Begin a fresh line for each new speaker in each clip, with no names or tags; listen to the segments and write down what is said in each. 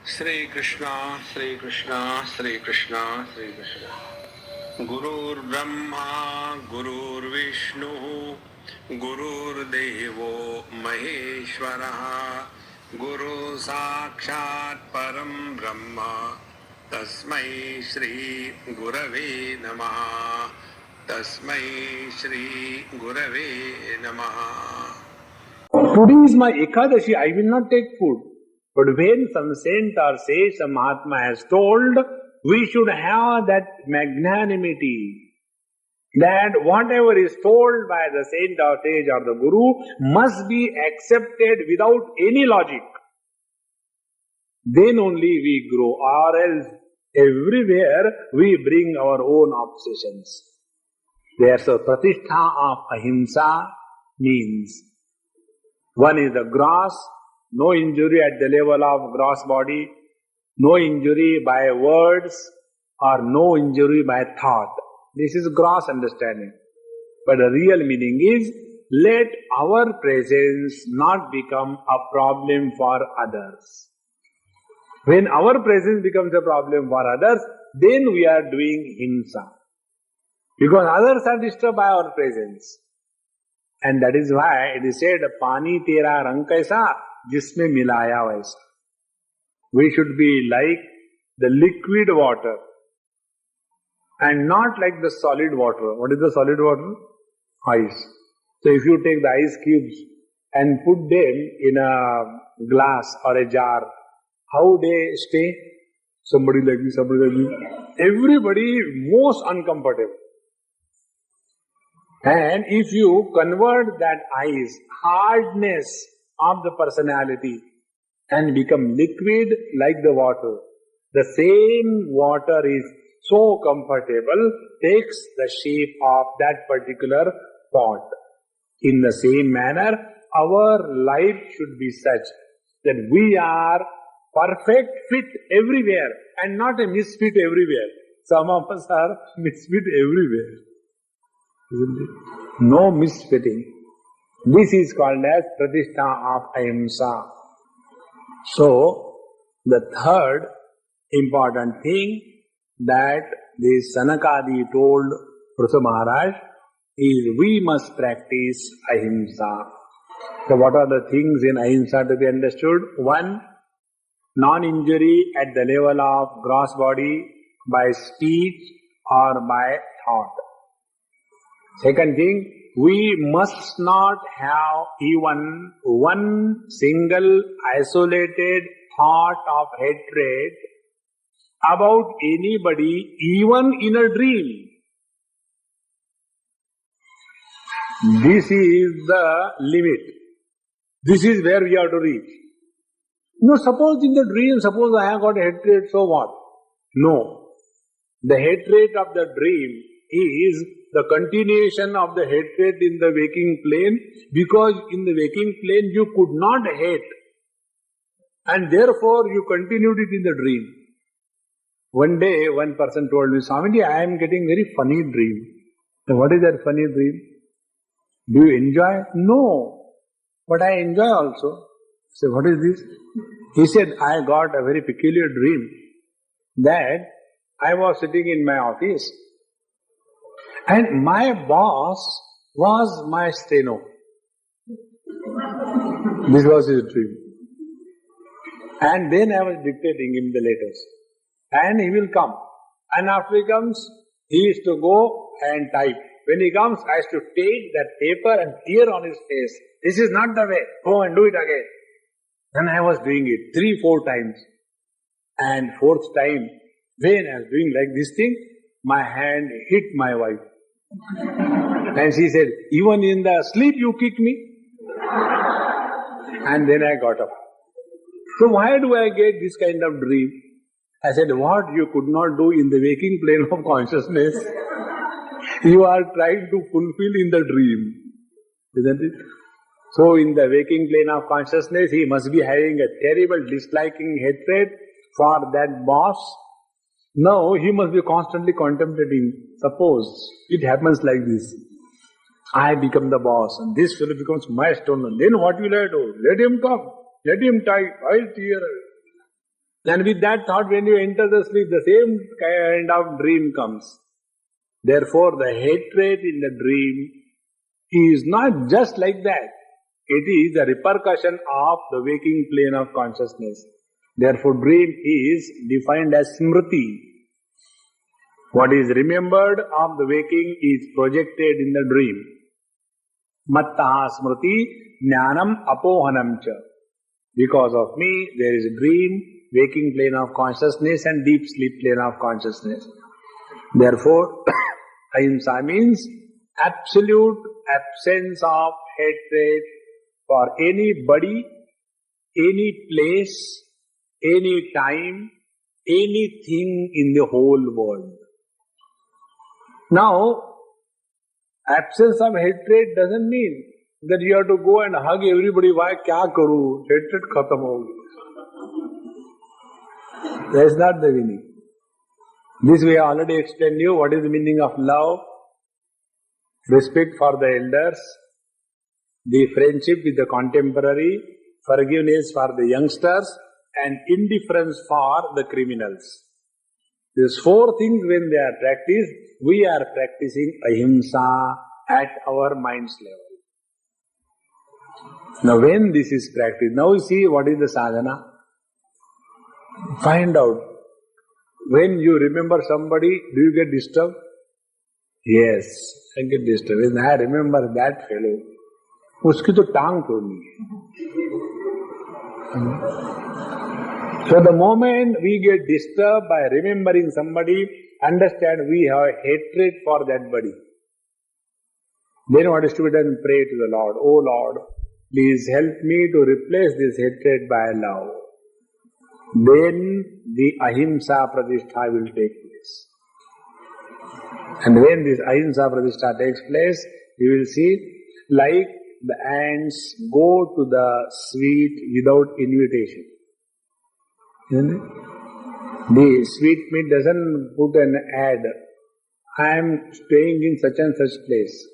Shri Krishna, Shri Krishna, Shri Krishna, Shri Krishna. Gurur Brahma, Gurur Vishnu, Gurur Devo Maheshwaraha, Guru Sakshat Param Brahma, Tasmai Shri Gurave Namaha, Tasmai Shri Gurave Namaha. Today is my Ekadashi, I will not take food. But when some saint or sage, some Mahatma has told, we should have that magnanimity, that whatever is told by the saint or sage or the Guru must be accepted without any logic. Then only we grow, or else everywhere we bring our own obsessions. There's a pratishtha of ahimsa means one is the gross, no injury at the level of gross body, no injury by words or no injury by thought. This is gross understanding. But the real meaning is, let our presence not become a problem for others. When our presence becomes a problem for others, then we are doing himsa. Because others are disturbed by our presence. And that is why it is said, Pani tera rang kaisa, jisme milaya vaisa. We should be like the liquid water and not like the solid water. What is the solid water? Ice. So if you take the ice cubes and put them in a glass or a jar, how they stay? Somebody like this, somebody like this. Everybody most uncomfortable. And if you convert that ice, hardness of the personality and become liquid like the water, the same water is so comfortable, takes the shape of that particular pot. In the same manner, our life should be such that we are perfect fit everywhere and not a misfit everywhere. Some of us are misfit everywhere. Isn't it? No misfitting. This is called as pratishtha of ahimsa. So, the third important thing that this Sanakadi told Prithu Maharaj is we must practice ahimsa. So, what are the things in ahimsa to be understood? One, non-injury at the level of gross body by speech or by thought. Second thing, we must not have even one single isolated thought of hatred about anybody, even in a dream. This is the limit. This is where we have to reach. No, suppose in the dream, suppose I have got hatred, so what? No. The hatred of the dream is the continuation of the hatred in the waking plane, because in the waking plane you could not hate and therefore you continued it in the dream. One day one person told me, Swamiji, I am getting very funny dream. So what is that funny dream? Do you enjoy? No. But I enjoy also. So what is this? He said, I got a very peculiar dream that I was sitting in my office and my boss was my steno. This was his dream. And then I was dictating him the letters. And he will come. And after he comes, he is to go and type. When he comes, I have to take that paper and tear on his face. This is not the way. Go and do it again. Then I was doing it 3-4 times. And fourth time, when I was doing like this thing, my hand hit my wife. And she said, even in the sleep you kick me? And then I got up. So why do I get this kind of dream? I said, what you could not do in the waking plane of consciousness, you are trying to fulfill in the dream. Isn't it? So in the waking plane of consciousness, he must be having a terrible disliking hatred for that boss. Now he must be constantly contemplating. Suppose it happens like this. I become the boss and this fellow becomes my stone. Then what will I do? Let him come. Let him type. I'll tear. And with that thought, when you enter the sleep, the same kind of dream comes. Therefore, the hatred in the dream is not just like that. It is a repercussion of the waking plane of consciousness. Therefore, dream is defined as smriti. What is remembered of the waking is projected in the dream. Mattaha smriti jnanam apohanam cha. Because of me, there is a dream, waking plane of consciousness and deep sleep plane of consciousness. Therefore, ahimsa means absolute absence of hatred for anybody, any place, any time, anything in the whole world. Now, absence of hatred doesn't mean that you have to go and hug everybody. Why? Kya karu? Hatred khatam ho gaya. That is not the meaning. This we have already explained you what is the meaning of love, respect for the elders, the friendship with the contemporary, forgiveness for the youngsters, and indifference for the criminals. These four things, when they are practiced, we are practicing ahimsa at our mind's level. Now, when this is practiced, now you see what is the sadhana. Find out. When you remember somebody, do you get disturbed? Yes, I get disturbed. When I remember that fellow, uski to tang todni hai. So the moment we get disturbed by remembering somebody, understand we have hatred for that body. Then what is to be done? Pray to the Lord. Oh Lord, please help me to replace this hatred by love. Then the ahimsa pratishtha will take place. And when this ahimsa pratishtha takes place, you will see like the ants go to the sweet without invitation. The sweetmeat doesn't put an ad. I am staying in such and such place.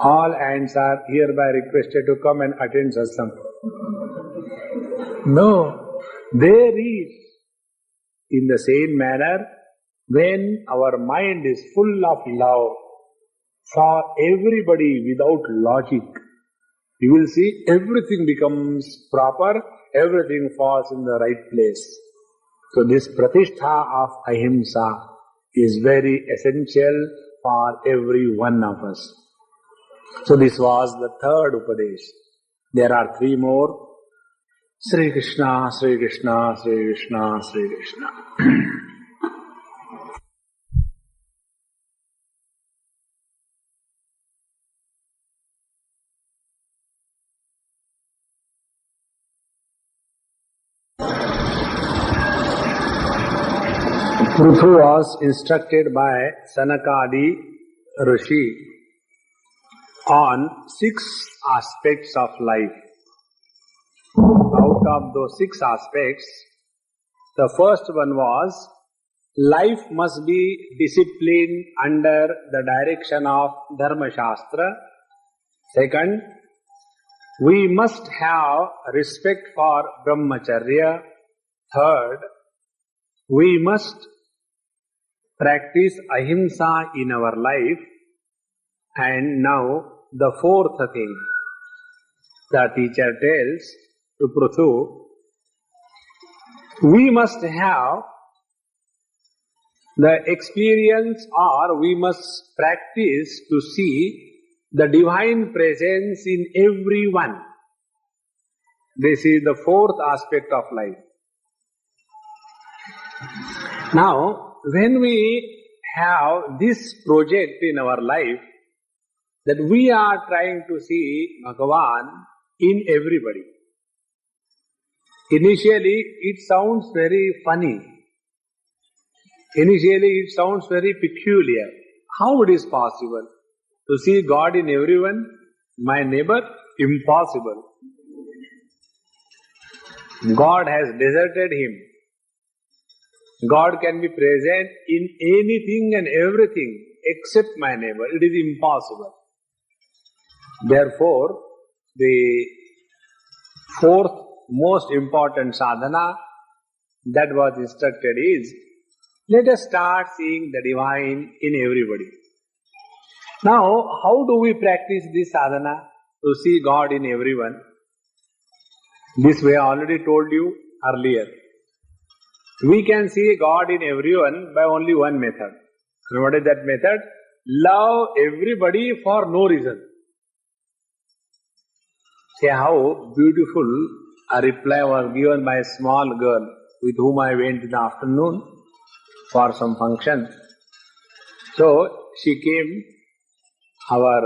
All ants are hereby requested to come and attend satsang. No. There is, in the same manner, when our mind is full of love for everybody without logic, you will see everything becomes proper, everything falls in the right place. So this pratishtha of ahimsa is very essential for every one of us. So this was the third Upadesh. There are three more. Sri Krishna, Sri Krishna, Sri Krishna, Sri Krishna. Prithu was instructed by Sanakadi Rishi on 6 aspects of life. Out of those 6 aspects, the first one was life must be disciplined under the direction of Dharma Shastra. Second, we must have respect for Brahmacharya. Third, we must practice ahimsa in our life. And now the fourth thing, the teacher tells to Prithu, we must have the experience or we must practice to see the divine presence in everyone. This is the fourth aspect of life. Now, when we have this project in our life, that we are trying to see Bhagavan in everybody. Initially, it sounds very funny. Initially, it sounds very peculiar. How it is possible to see God in everyone? My neighbor? Impossible. God has deserted him. God can be present in anything and everything except my neighbor. It is impossible. Therefore, the fourth most important sadhana that was instructed is, let us start seeing the divine in everybody. Now, how do we practice this sadhana to see God in everyone? This way I already told you earlier. We can see God in everyone by only one method. And what is that method? Love everybody for no reason. See how beautiful a reply was given by a small girl with whom I went in the afternoon for some function. So she came, our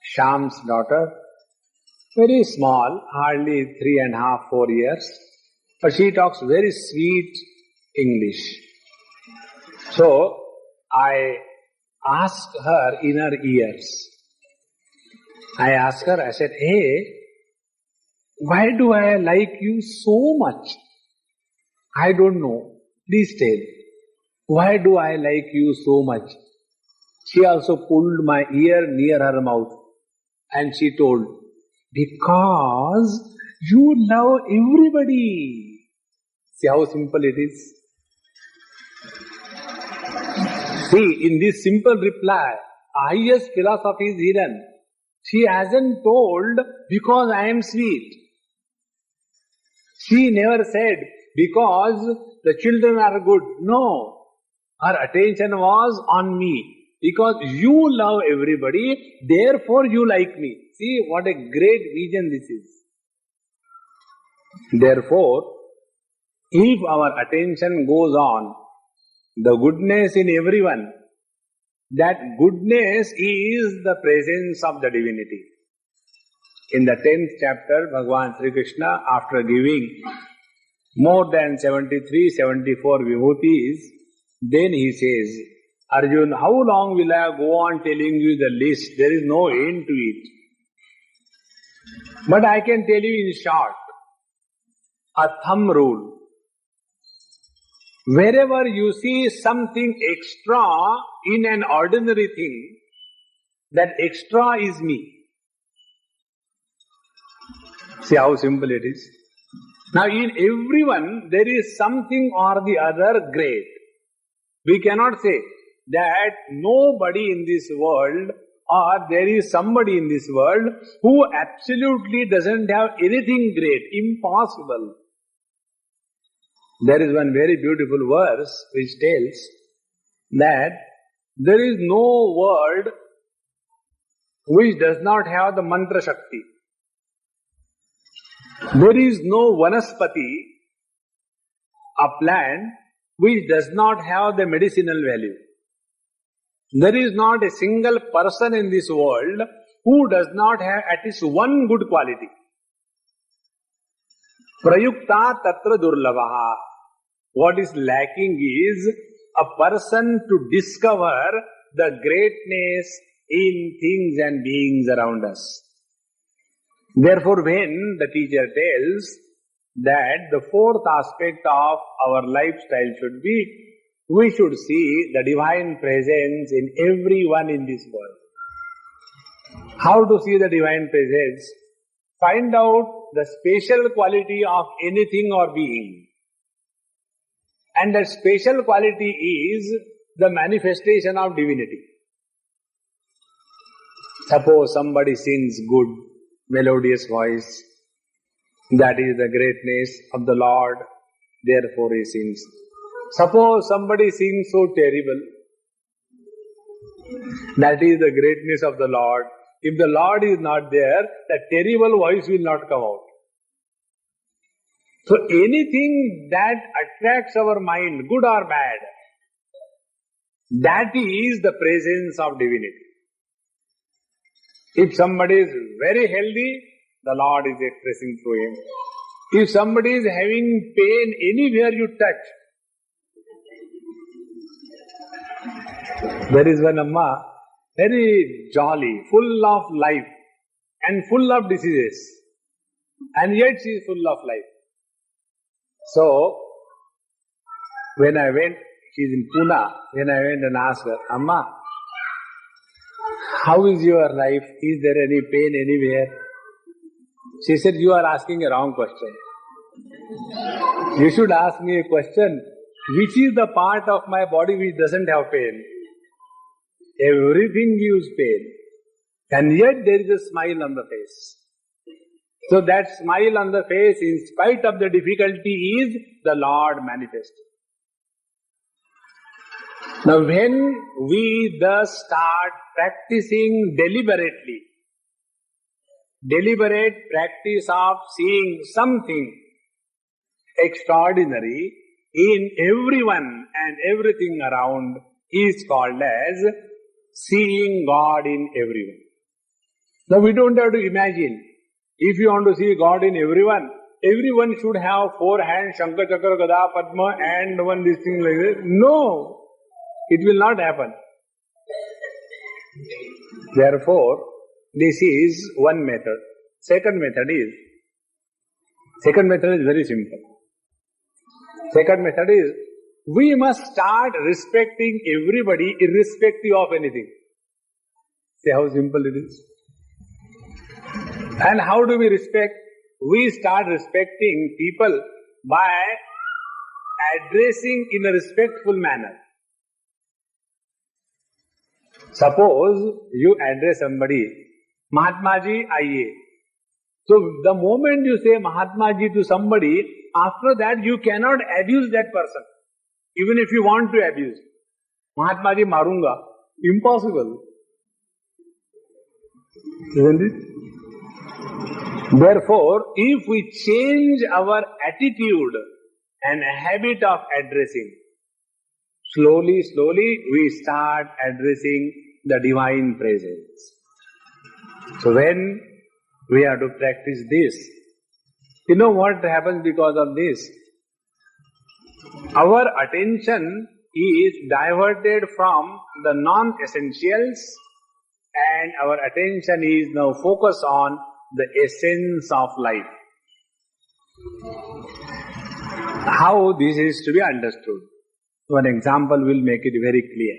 Sham's daughter, very small, hardly 3.5, 4 years, but she talks very sweet English. So I asked her in her ears. I asked her, I said, hey, why do I like you so much? I don't know. Please tell. Why do I like you so much? She also pulled my ear near her mouth and she told, because you love everybody. See how simple it is. See, in this simple reply, highest philosophy is hidden. She hasn't told, because I am sweet. She never said, because the children are good. No. Her attention was on me. Because you love everybody, therefore you like me. See what a great vision this is. Therefore, if our attention goes on the goodness in everyone, that goodness is the presence of the divinity. In the 10th chapter, Bhagavan Sri Krishna, after giving more than 73, 74 vibhutis, then he says, Arjun, how long will I go on telling you the list? There is no end to it. But I can tell you in short, a thumb rule. Wherever you see something extra in an ordinary thing, that extra is me. See how simple it is. Now in everyone there is something or the other great. We cannot say that nobody in this world or there is somebody in this world who absolutely doesn't have anything great. Impossible. There is one very beautiful verse which tells that there is no word which does not have the mantra shakti. There is no vanaspati, a plant, which does not have the medicinal value. There is not a single person in this world who does not have at least one good quality. Prayukta tatra durlavaha. What is lacking is a person to discover the greatness in things and beings around us. Therefore, when the teacher tells that the fourth aspect of our lifestyle should be, we should see the divine presence in everyone in this world. How to see the divine presence? Find out the special quality of anything or being. And that special quality is the manifestation of divinity. Suppose somebody sings good, melodious voice. That is the greatness of the Lord, therefore he sings. Suppose somebody sings so terrible. That is the greatness of the Lord. If the Lord is not there, that terrible voice will not come out. So anything that attracts our mind, good or bad, that is the presence of divinity. If somebody is very healthy, the Lord is expressing through him. If somebody is having pain anywhere you touch, there is one Amma, very jolly, full of life and full of diseases, and yet she is full of life. So, when I went, she is in Pune, when I went and asked her, Amma, how is your life? Is there any pain anywhere? She said, you are asking a wrong question. You should ask me a question. Which is the part of my body which doesn't have pain? Everything gives pain. And yet there is a smile on the face. So that smile on the face, in spite of the difficulty, is the Lord manifest. Now when we thus start practicing deliberate practice of seeing something extraordinary in everyone and everything around is called as seeing God in everyone. Now we don't have to imagine. If you want to see God in everyone should have 4 hands, Shankha, Chakra, Gada, Padma, and one this thing like this. No, it will not happen. Therefore, this is one method. Second method is very simple. Second method is, we must start respecting everybody irrespective of anything. See how simple it is. And how do we respect? We start respecting people by addressing in a respectful manner. Suppose you address somebody, Mahatma Ji, aiye. So the moment you say Mahatma Ji to somebody, after that you cannot abuse that person. Even if you want to abuse. Mahatma Ji marunga. Impossible. Isn't it? Therefore, if we change our attitude and habit of addressing, slowly we start addressing the divine presence. So when we have to practice this, you know what happens because of this? Our attention is diverted from the non-essentials and our attention is now focused on the essence of life. How this is to be understood? One example will make it very clear.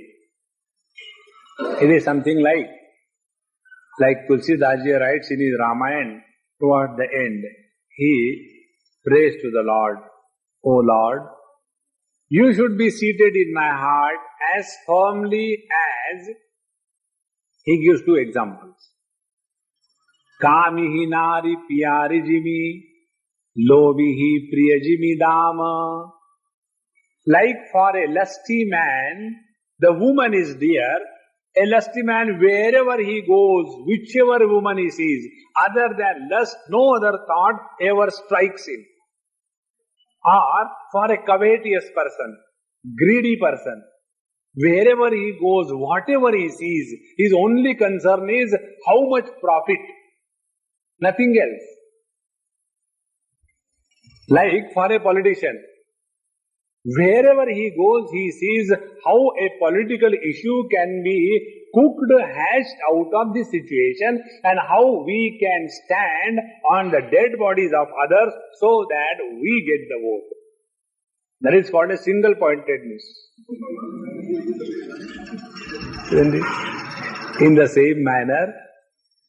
It is something like Tulsidaji writes in his Ramayana, toward the end, he prays to the Lord, O Lord, you should be seated in my heart as firmly as, he gives 2 examples. Kamihi nari piyari jimi, lobihi priya jimi dama. Like for a lusty man, the woman is dear. A lusty man, wherever he goes, whichever woman he sees, other than lust, no other thought ever strikes him. Or for a covetous person, greedy person, wherever he goes, whatever he sees, his only concern is how much profit. Nothing else. Like for a politician, wherever he goes, he sees how a political issue can be cooked, hashed out of this situation and how we can stand on the dead bodies of others so that we get the vote. That is called a single pointedness. In the same manner,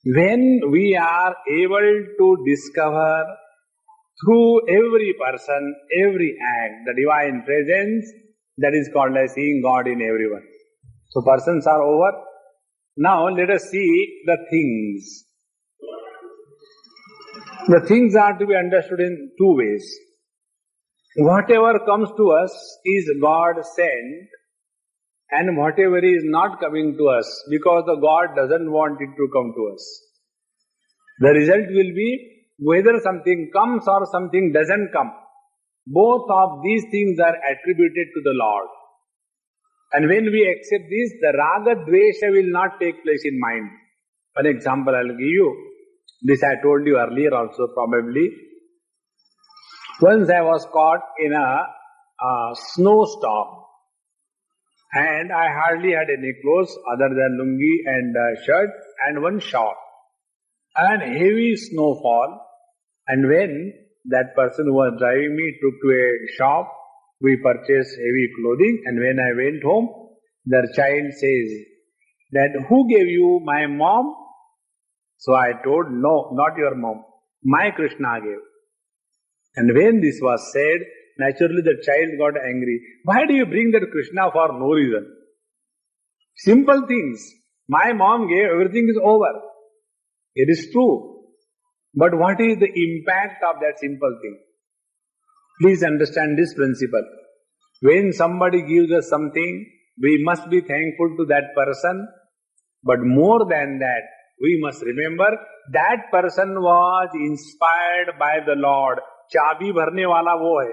when we are able to discover through every person, every act, the divine presence, that is called as seeing God in everyone. So persons are over. Now let us see the things. The things are to be understood in 2 ways. Whatever comes to us is God sent, and whatever is not coming to us because the God doesn't want it to come to us. The result will be whether something comes or something doesn't come. Both of these things are attributed to the Lord. And when we accept this, the raga dvesha will not take place in mind. An example I'll give you. This I told you earlier also probably. Once I was caught in a snowstorm. And I hardly had any clothes other than lungi and shirt and one shawl. And heavy snowfall. And when that person who was driving me took to a shop, we purchased heavy clothing. And when I went home, their child says that, who gave you? My mom? So I told, no, not your mom. My Krishna gave. And when this was said, naturally the child got angry. Why do you bring that Krishna for no reason? Simple things. My mom gave, everything is over. It is true. But what is the impact of that simple thing? Please understand this principle. When somebody gives us something, we must be thankful to that person. But more than that, we must remember that person was inspired by the Lord. Chabi bharne wala wo hai.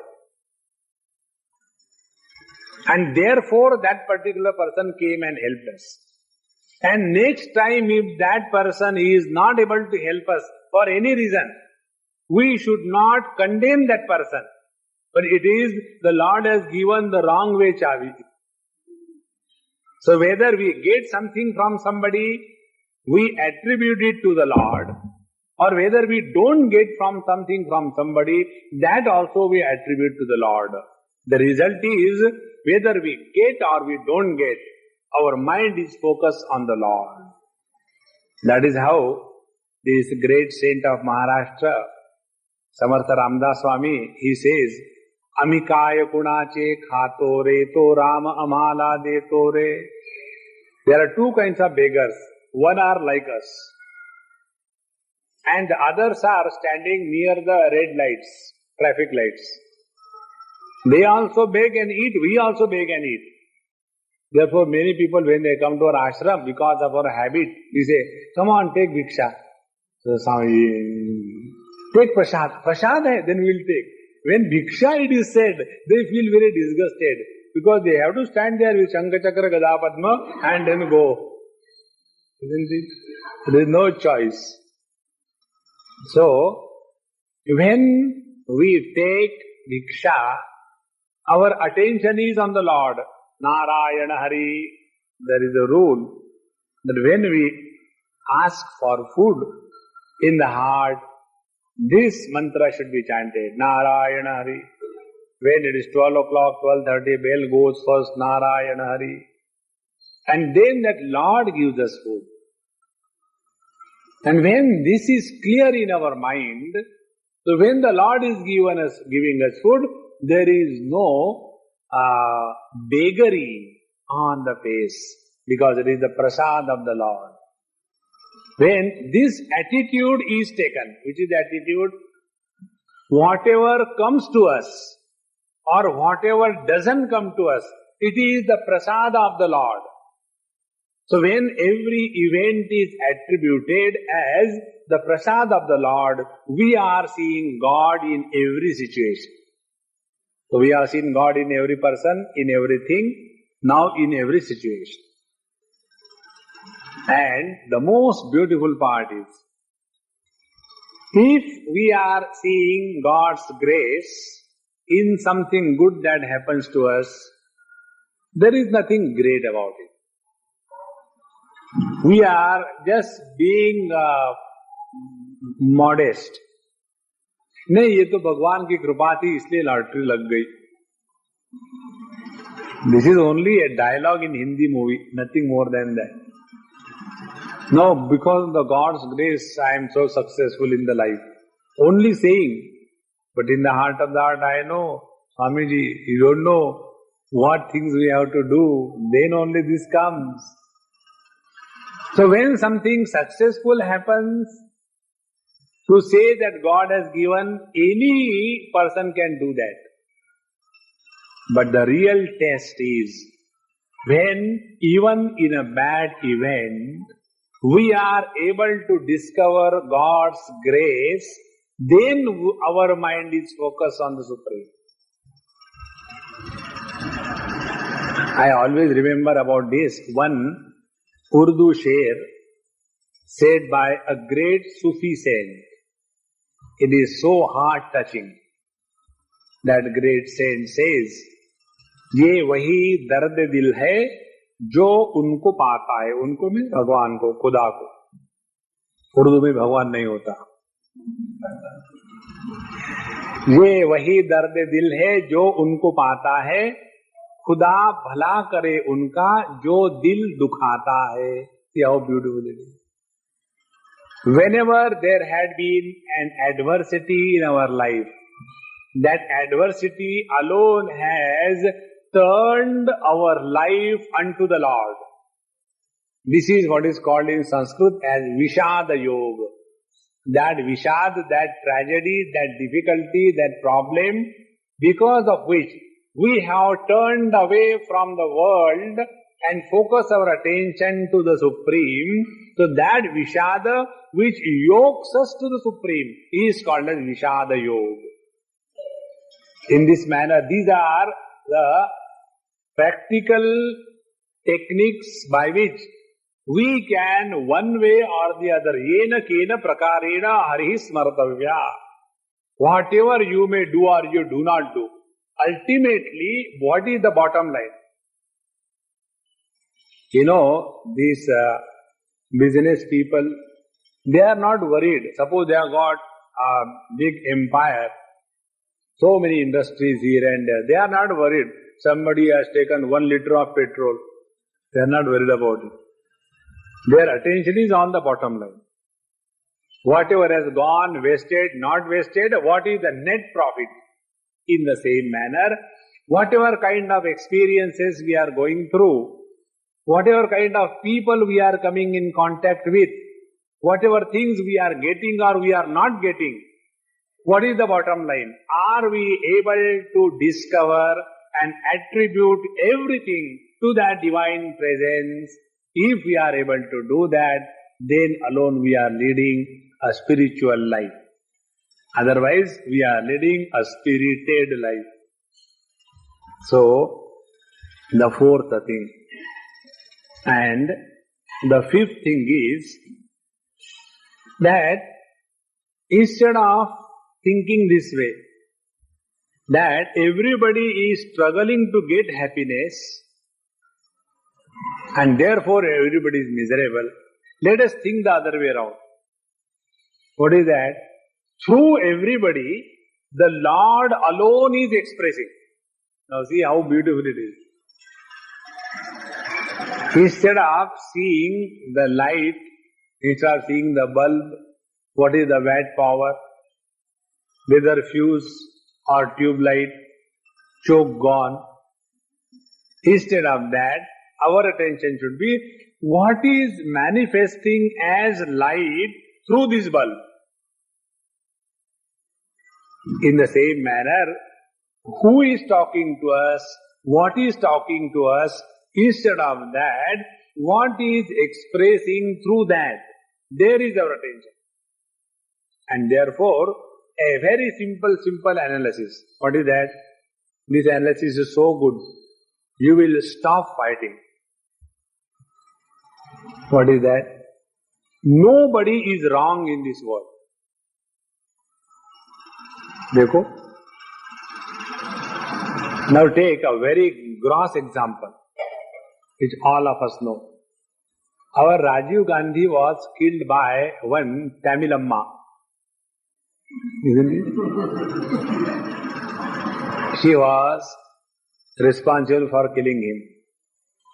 And therefore that particular person came and helped us. And next time if that person is not able to help us for any reason, we should not condemn that person. But it is the Lord has given the wrong way chavi. So whether we get something from somebody, we attribute it to the Lord, or whether we don't get from something from somebody, that also we attribute to the Lord. The result is, whether we get or we don't get, our mind is focused on the Lord. That is how this great saint of Maharashtra, Samartha Ramdas Swami, he says, Amikaya kunache khato re to Rama amala de to re. There are two kinds of beggars. One are like us, and the others are standing near the red lights, traffic lights. They also beg and eat, we also beg and eat. Therefore, many people, when they come to our ashram, because of our habit, we say, come on, take Bhiksha. So, take Prasad. Prasad hai, then we will take. When Bhiksha it is said, they feel very disgusted, because they have to stand there with Shankha Chakra Gada Padma and then go. Isn't it? There is no choice. So, when we take Bhiksha, our attention is on the Lord. Narayana Hari. There is a rule that when we ask for food in the heart, this mantra should be chanted. Narayana Hari. When it is 12 o'clock, 12:30, bell goes first, Narayana Hari. And then that Lord gives us food. And when this is clear in our mind, so when the Lord is giving us food, there is no beggary on the face, because it is the prasad of the Lord. When this attitude is taken, which is the attitude, whatever comes to us or whatever doesn't come to us, it is the prasad of the Lord. So when every event is attributed as the prasad of the Lord, we are seeing God in every situation. So we are seeing God in every person, in everything, now in every situation. And the most beautiful part is, if we are seeing God's grace in something good that happens to us, there is nothing great about it. We are just being modest. नहीं, ये तो भगवान की कृपा थी इसलिए lottery लग गई. This is only a dialogue in Hindi movie, nothing more than that. No, because of the God's grace, I am so successful in the life. Only saying, but in the heart of the heart, I know, Swamiji, you don't know what things we have to do. Then only this comes. So when something successful happens, to say that God has given, any person can do that. But the real test is, when even in a bad event, we are able to discover God's grace, then our mind is focused on the Supreme. I always remember about this one Urdu sher said by a great Sufi saint. It is so heart-touching. That great saint says, ये वही दर्द दिल है जो उनको पाता है. उनको में भगवान को, खुदा को. उर्दू में भगवान नहीं होता. ये वही दर्द दिल है जो उनको पाता है, खुदा भला करे उनका जो दिल दुखाता है. See how beautiful it is. Whenever there had been an adversity in our life, that adversity alone has turned our life unto the Lord. This is what is called in Sanskrit as Vishada Yoga. That Vishad, that tragedy, that difficulty, that problem, because of which we have turned away from the world and focus our attention to the Supreme. So that Vishada which yokes us to the Supreme is called as Vishada Yoga. In this manner, these are the practical techniques by which we can, one way or the other, yena kena prakarena harihi smartavya. Whatever you may do or you do not do, ultimately, what is the bottom line? You know, these business people, they are not worried. Suppose they have got a big empire, so many industries here and there. They are not worried. Somebody has taken 1 liter of petrol. They are not worried about it. Their attention is on the bottom line. Whatever has gone, wasted, not wasted, what is the net profit? In the same manner, whatever kind of experiences we are going through, whatever kind of people we are coming in contact with, whatever things we are getting or we are not getting, what is the bottom line? Are we able to discover and attribute everything to that divine presence? If we are able to do that, then alone we are leading a spiritual life. Otherwise, we are leading a spirited life. So, the fourth thing. And the fifth thing is that instead of thinking this way, that everybody is struggling to get happiness and therefore everybody is miserable, let us think the other way around. What is that? Through everybody, the Lord alone is expressing. Now see how beautiful it is. Instead of seeing the light, instead of seeing the bulb, what is the watt power, whether fuse or tube light, choke gone. Instead of that, our attention should be what is manifesting as light through this bulb. In the same manner, who is talking to us, what is talking to us, instead of that, what is expressing through that, there is our attention. And therefore, a very simple analysis. What is that? This analysis is so good, you will stop fighting. What is that? Nobody is wrong in this world. Dekho. Now take a very gross example, which all of us know. Our Rajiv Gandhi was killed by one Tamilamma. Isn't it? She was responsible for killing him.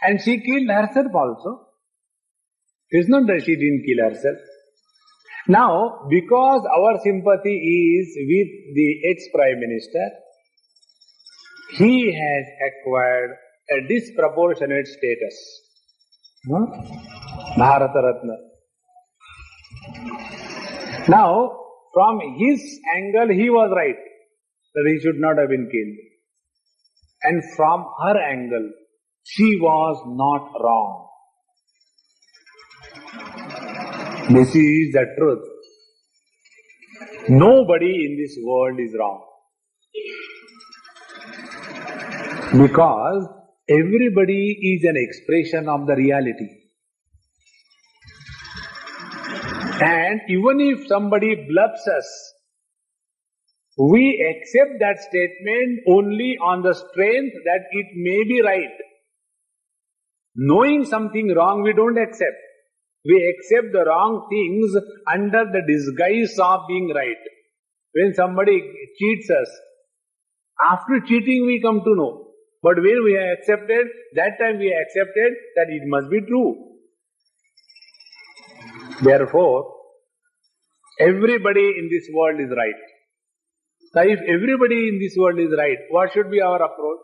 And she killed herself also. It's not that she didn't kill herself. Now, because our sympathy is with the ex-Prime Minister, he has acquired a disproportionate status. Bharata Ratna. Now, from his angle, he was right that he should not have been killed. And from her angle, she was not wrong. This is the truth. Nobody in this world is wrong. Because everybody is an expression of the reality. And even if somebody blubs us, we accept that statement only on the strength that it may be right. Knowing something wrong, we don't accept. We accept the wrong things under the disguise of being right. When somebody cheats us, after cheating we come to know. But when we have accepted, that time we accepted that it must be true. Therefore, everybody in this world is right. So if everybody in this world is right, what should be our approach?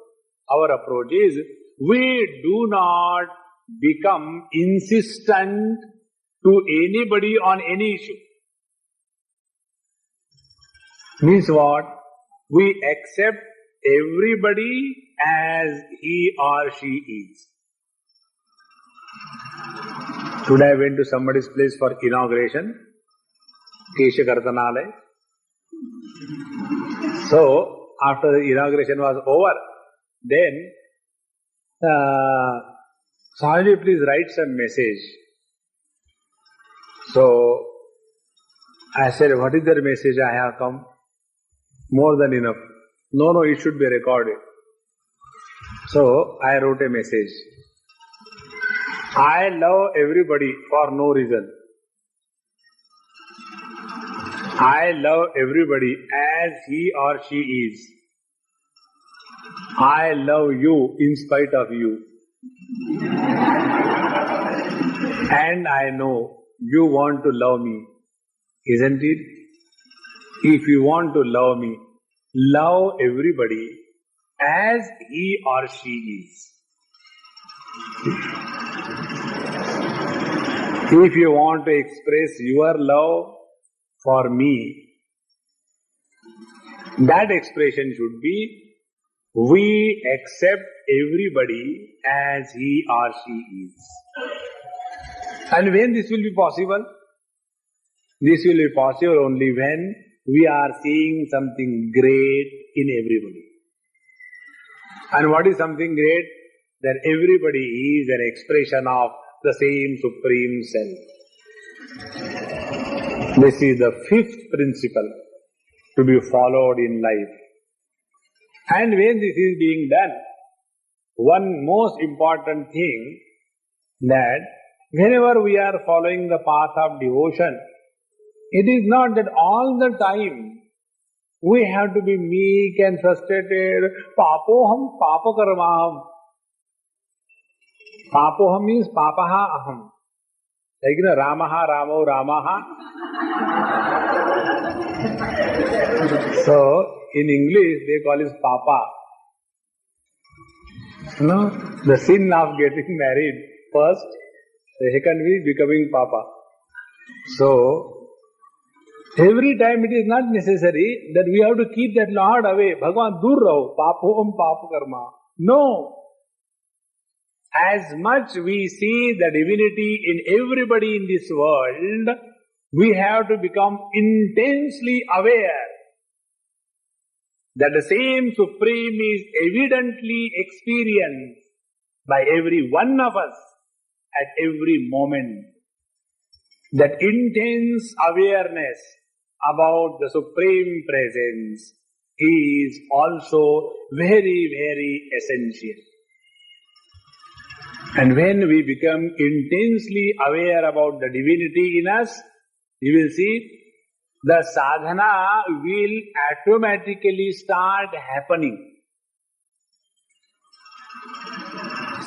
Our approach is, we do not become insistent to anybody on any issue. Means what? We accept everybody as he or she is. Today I went to somebody's place for inauguration, Keshakartanalaya. So, after the inauguration was over, then, Swamiji, please write some message. So, I said, what is the message I have come? More than enough. No, it should be recorded. So, I wrote a message. I love everybody for no reason. I love everybody as he or she is. I love you in spite of you. And I know you want to love me, isn't it? If you want to love me, love everybody as he or she is. If you want to express your love for me, that expression should be, we accept everybody as he or she is. And when this will be possible? This will be possible only when we are seeing something great in everybody. And what is something great? That everybody is an expression of the same Supreme Self. This is the fifth principle to be followed in life. And when this is being done, one most important thing, that whenever we are following the path of devotion, it is not that all the time we have to be meek and frustrated. Papoham papakarmaham. Papoham means papaha aham. Like Ramaha Ramo Ramaha. So in English they call it papa. No, the sin of getting married first, the second is becoming papa. So every time it is not necessary that we have to keep that Lord away. Bhagavan dur raho, papoham papakarma. No. As much we see the divinity in everybody in this world, we have to become intensely aware that the same Supreme is evidently experienced by every one of us at every moment. That intense awareness about the Supreme Presence is also very, very essential. And when we become intensely aware about the divinity in us, you will see the sadhana will automatically start happening.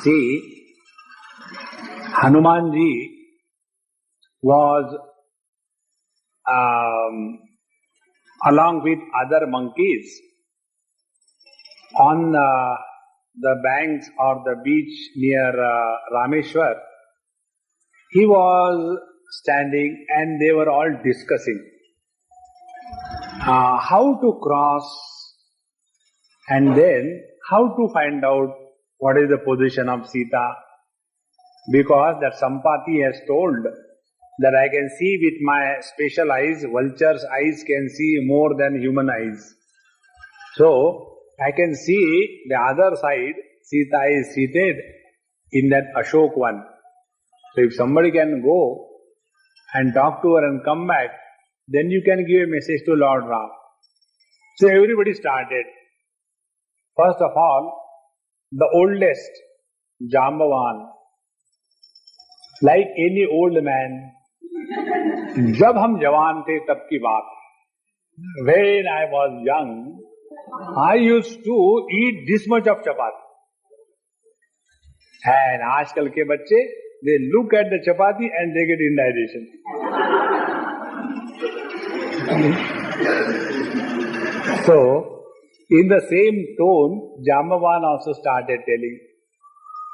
See, Hanumanji was along with other monkeys on the banks or the beach near Rameshwar. He was standing and they were all discussing how to cross and then how to find out what is the position of Sita. Because that Sampati has told that I can see with my special eyes, vulture's eyes can see more than human eyes. So, I can see the other side, Sita is seated in that Ashok one. So if somebody can go and talk to her and come back, then you can give a message to Lord Ram. So everybody started. First of all, the oldest, Jambavan, like any old man, जब हम जवान थे तब की बात. When I was young, I used to eat this much of chapati. And आजकल के बच्चे, they look at the chapati and they get indigestion. So, in the same tone, Jambavan also started telling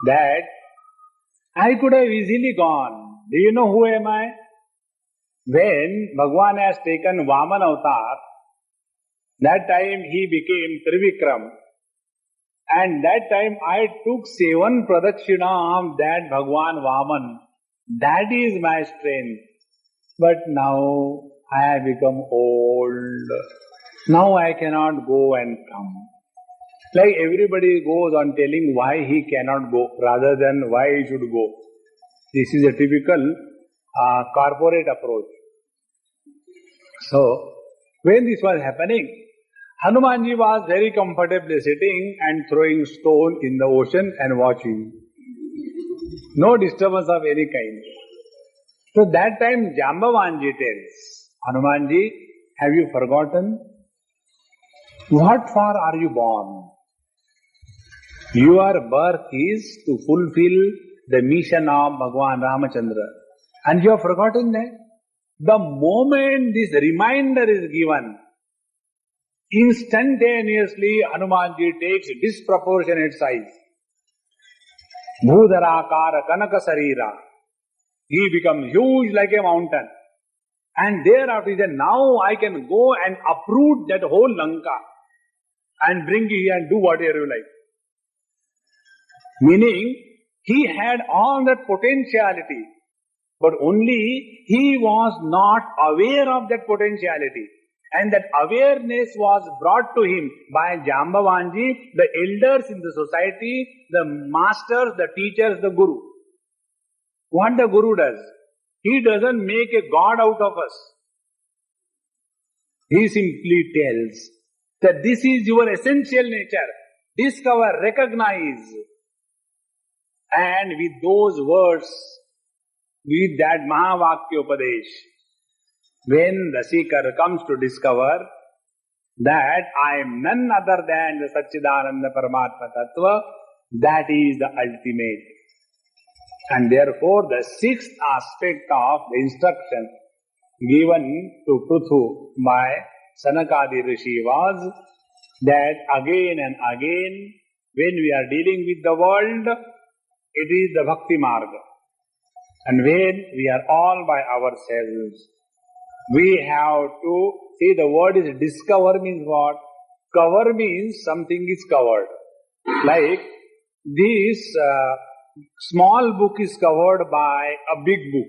that I could have easily gone. Do you know who am I? When Bhagwan has taken Vaman avatar, that time he became Trivikram. And that time I took 7 pradakshina of that Bhagwan Vaman. That is my strength. But now I have become old. Now I cannot go and come. Like everybody goes on telling why he cannot go rather than why he should go. This is a typical corporate approach. So, when this was happening, Hanumanji was very comfortably sitting and throwing stone in the ocean and watching. No disturbance of any kind. So that time Jambavanji tells, Hanumanji, have you forgotten? What for are you born? Your birth is to fulfill the mission of Bhagwan Ramachandra. And you have forgotten that? The moment this reminder is given, instantaneously Hanumanji takes disproportionate size. Bhudarakara Kanaka Sarira. He becomes huge like a mountain. And thereafter he said, now I can go and uproot that whole Lanka and bring you here and do whatever you like. Meaning, he had all that potentiality, but only he was not aware of that potentiality. And that awareness was brought to him by Jambavanji, the elders in the society, the masters, the teachers, the Guru. What the Guru does? He doesn't make a God out of us. He simply tells that this is your essential nature. Discover, recognize. And with those words, with that Mahavakya Upadesh, when the seeker comes to discover that I am none other than the Satchidananda Paramatma Tattva, that is the ultimate. And therefore the 6th aspect of the instruction given to Pruthu by Sanakadi Rishi was that again and again, when we are dealing with the world, it is the Bhakti Marga. And when we are all by ourselves, we have to see the word is discover means what? Cover means something is covered. Like this small book is covered by a big book.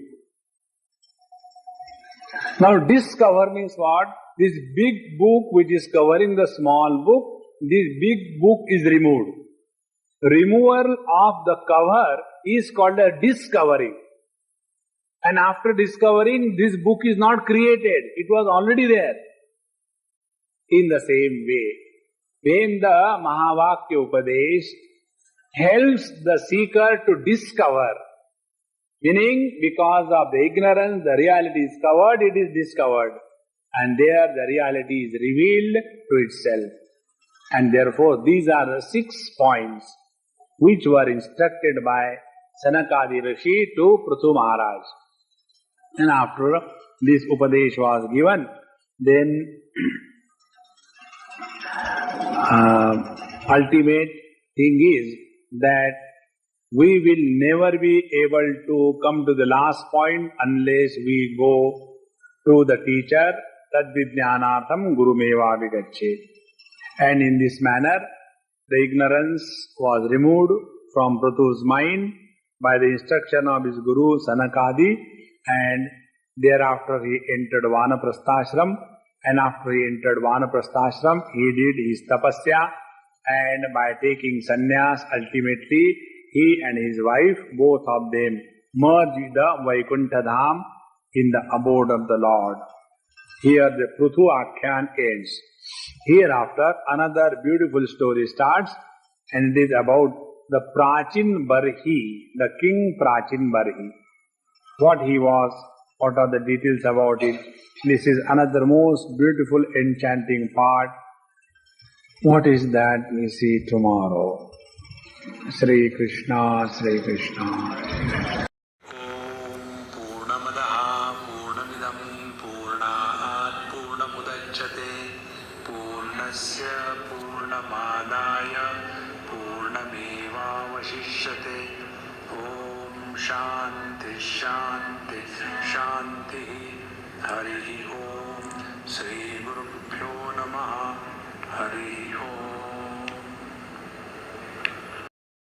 Now discover means what? This big book which is covering the small book, this big book is removed. Removal of the cover is called a discovery. And after discovering, this book is not created. It was already there. In the same way, when the Mahavakya Upadesh helps the seeker to discover, meaning because of the ignorance, the reality is covered, it is discovered. And there the reality is revealed to itself. And therefore, these are the 6 points which were instructed by Sanakadi Rishi to Prithu Maharaj. And after this Upadesh was given, then ultimate thing is that we will never be able to come to the last point unless we go to the teacher, Tadvidnyanartham Gurumeva Vigacche. And in this manner, the ignorance was removed from Prithu's mind by the instruction of his Guru Sanakadi, and thereafter he entered Vanaprasthashram, and after he entered Vanaprasthashram, he did his tapasya, and by taking sannyas, ultimately he and his wife, both of them, merged the Vaikuntha Dham in the abode of the Lord. Here the Prithu Akhyan ends. Hereafter another beautiful story starts, and it is about the Prachin Barhi, the king Prachin Barhi. What he was, what are the details about it. This is another most beautiful, enchanting part. What is that we see tomorrow. Sri Krishna, Sri Krishna.
अवशिष्यते। ॐ शान्ति शान्ति शान्तिः। हरिः ॐ। श्रीगुरुभ्यो नमः।